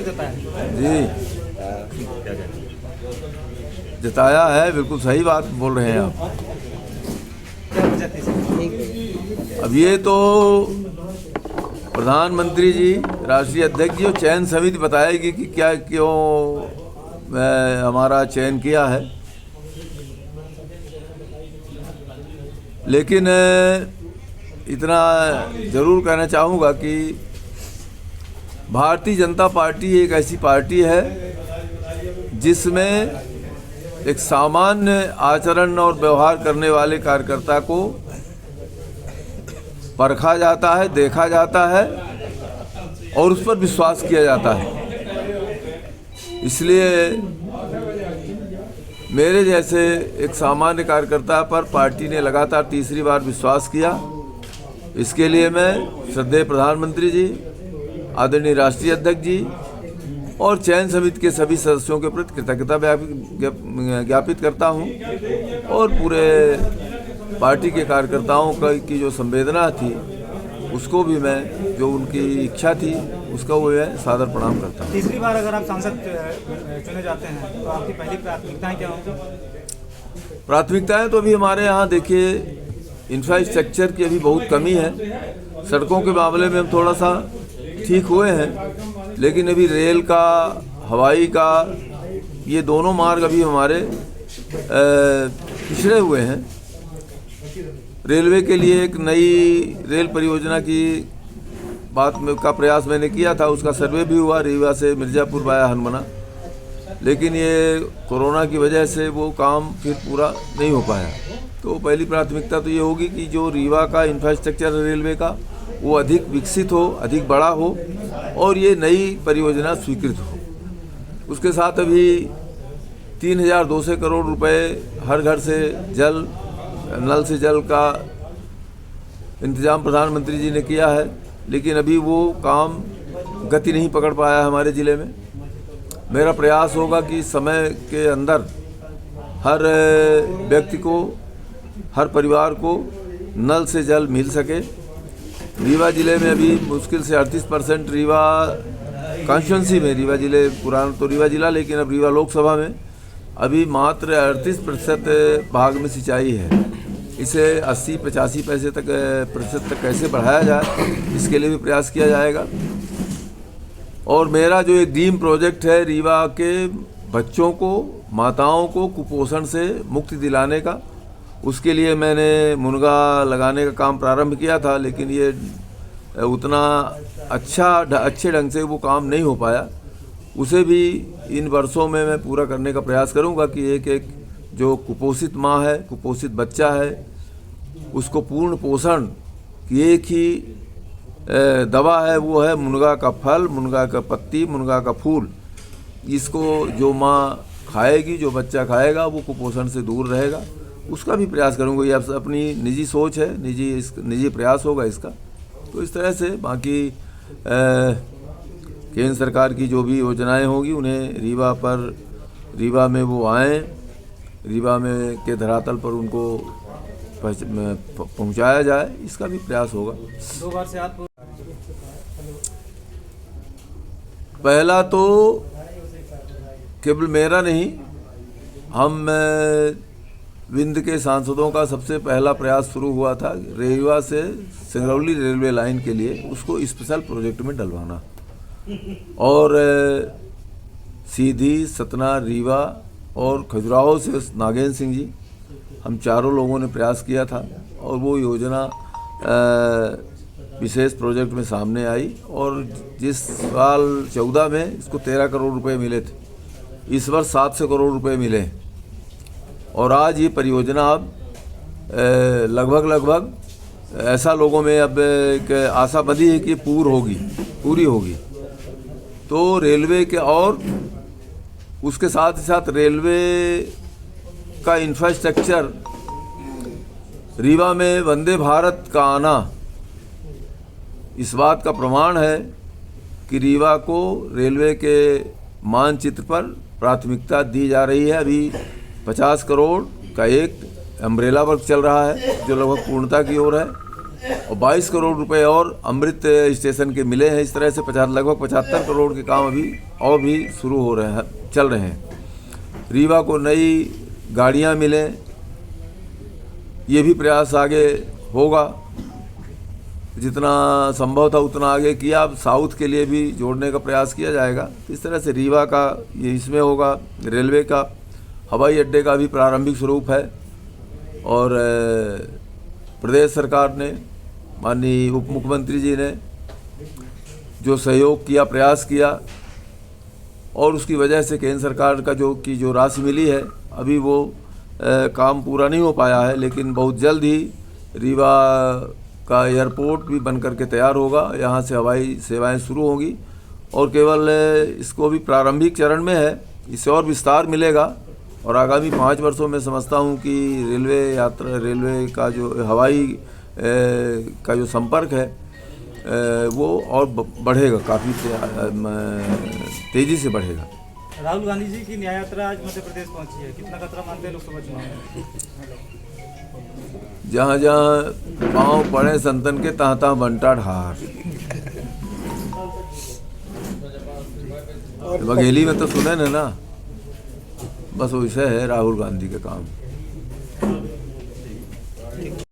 समर्थन जताया जी जताया है, बिल्कुल सही बात बोल रहे हैं आप। क्या वजह थी सर? अब ये तो प्रधानमंत्री जी, राष्ट्रीय अध्यक्ष जी और चयन समिति बताएगी कि क्या क्यों हमारा चयन किया है। लेकिन इतना ज़रूर कहना चाहूँगा कि भारतीय जनता पार्टी एक ऐसी पार्टी है जिसमें एक सामान्य आचरण और व्यवहार करने वाले कार्यकर्ता को परखा जाता है, देखा जाता है और उस पर विश्वास किया जाता है। इसलिए मेरे जैसे एक सामान्य कार्यकर्ता पर पार्टी ने लगातार तीसरी बार विश्वास किया। इसके लिए मैं श्रद्धेय प्रधानमंत्री जी, आदरणीय राष्ट्रीय अध्यक्ष जी और चयन समिति के सभी सदस्यों के प्रति कृतज्ञता ज्ञापित करता हूं और पूरे पार्टी के कार्यकर्ताओं की जो संवेदना थी उसको भी मैं, जो उनकी इच्छा थी उसका वो है सादर प्रणाम करता हूँ। तीसरी बार अगर आप सांसद चुने जाते हैं तो आपकी पहली प्राथमिकताएं क्या होंगी? प्राथमिकताएं तो अभी हमारे यहाँ देखिए इंफ्रास्ट्रक्चर की अभी बहुत कमी है। सड़कों के मामले में हम थोड़ा सा ठीक हुए हैं, लेकिन अभी रेल का, हवाई का, ये दोनों मार्ग अभी हमारे पिछड़े हुए हैं। रेलवे के लिए एक नई रेल परियोजना की बात का प्रयास मैंने किया था, उसका सर्वे भी हुआ रीवा से मिर्ज़ापुर वाया हनुमाना, लेकिन ये कोरोना की वजह से वो काम फिर पूरा नहीं हो पाया। तो पहली प्राथमिकता तो ये होगी कि जो रीवा का इंफ्रास्ट्रक्चर रेलवे का वो अधिक विकसित हो, अधिक बड़ा हो और ये नई परियोजना स्वीकृत हो। उसके साथ अभी 3200 करोड़ रुपए हर घर से जल, नल से जल का इंतजाम प्रधानमंत्री जी ने किया है, लेकिन अभी वो काम गति नहीं पकड़ पाया हमारे ज़िले में। मेरा प्रयास होगा कि समय के अंदर हर व्यक्ति को, हर परिवार को नल से जल मिल सके। रीवा ज़िले में अभी मुश्किल से 38% रीवा कॉन्स्टिट्यूंसी में, रीवा ज़िले पुराना तो रीवा ज़िला, लेकिन अब रीवा लोकसभा में अभी मात्र 38% भाग में सिंचाई है। इसे 80-85% तक कैसे बढ़ाया जाए, इसके लिए भी प्रयास किया जाएगा। और मेरा जो एक ड्रीम प्रोजेक्ट है रीवा के बच्चों को, माताओं को कुपोषण से मुक्ति दिलाने का, उसके लिए मैंने मुनगा लगाने का काम प्रारंभ किया था, लेकिन ये उतना अच्छे ढंग से वो काम नहीं हो पाया। उसे भी इन वर्षों में मैं पूरा करने का प्रयास करूंगा कि एक जो कुपोषित माँ है, कुपोषित बच्चा है, उसको पूर्ण पोषण की एक ही दवा है, वो है मुनगा का फल, मुनगा का पत्ती, मुनगा का फूल। इसको जो माँ खाएगी, जो बच्चा खाएगा, वो कुपोषण से दूर रहेगा। उसका भी प्रयास करूँगा। ये अपनी निजी सोच है, निजी प्रयास होगा इसका। तो इस तरह से बाकी केंद्र सरकार की जो भी योजनाएं होगी उन्हें रीवा में वो आएँ, रीवा में के धरातल पर उनको पहुंचाया जाए, इसका भी प्रयास होगा। 2 बार से आप पहला तो केवल मेरा नहीं, हम विंध्य के सांसदों का सबसे पहला प्रयास शुरू हुआ था रीवा से सिंगरौली रेलवे लाइन के लिए, उसको स्पेशल प्रोजेक्ट में डलवाना। और सीधी, सतना, रीवा और खजुराहो से नागेंद्र सिंह जी, हम चारों लोगों ने प्रयास किया था और वो योजना विशेष प्रोजेक्ट में सामने आई। और जिस साल 14 में इसको 13 करोड़ रुपए मिले थे, इस वर्ष 700 करोड़ रुपए मिले और आज ये परियोजना अब लगभग ऐसा लोगों में अब एक आशा बंधी है कि पूरी होगी। तो रेलवे के और उसके साथ ही साथ रेलवे का इंफ्रास्ट्रक्चर, रीवा में वंदे भारत का आना इस बात का प्रमाण है कि रीवा को रेलवे के मानचित्र पर प्राथमिकता दी जा रही है। अभी 50 करोड़ का एक अम्ब्रेला वर्क चल रहा है जो लगभग पूर्णता की ओर है। और 22 करोड़ रुपए और अमृत स्टेशन के मिले हैं। इस तरह से लगभग 75 करोड़ के काम अभी और भी शुरू हो रहे हैं, चल रहे हैं। रीवा को नई गाड़ियां मिलें, ये भी प्रयास आगे होगा, जितना संभव था उतना आगे किया। अब साउथ के लिए भी जोड़ने का प्रयास किया जाएगा। इस तरह से रीवा का ये इसमें होगा। रेलवे का, हवाई अड्डे का भी प्रारंभिक स्वरूप है और प्रदेश सरकार ने, माननीय उप मुख्यमंत्री जी ने जो सहयोग किया, प्रयास किया और उसकी वजह से केंद्र सरकार का जो राशि मिली है, अभी वो काम पूरा नहीं हो पाया है, लेकिन बहुत जल्द ही रीवा का एयरपोर्ट भी बन करके तैयार होगा। यहाँ से हवाई सेवाएं शुरू होंगी और केवल इसको भी प्रारंभिक चरण में है, इससे और विस्तार मिलेगा और आगामी 5 वर्षों में समझता हूँ कि रेलवे का जो हवाई का जो संपर्क है वो और बढ़ेगा, काफ़ी तेज़ी से बढ़ेगा। राहुल गांधी जी की न्याय यात्रा आज मध्य प्रदेश पहुंची है, कितना खतरा मानते हैं लोकसभा चुनाव में? जहाँ जहाँ पाँव पड़े संतन के, तहाँ तहाँ बंटा ढार। बघेली में तो सुने ना, बस वैसे है राहुल गांधी के काम।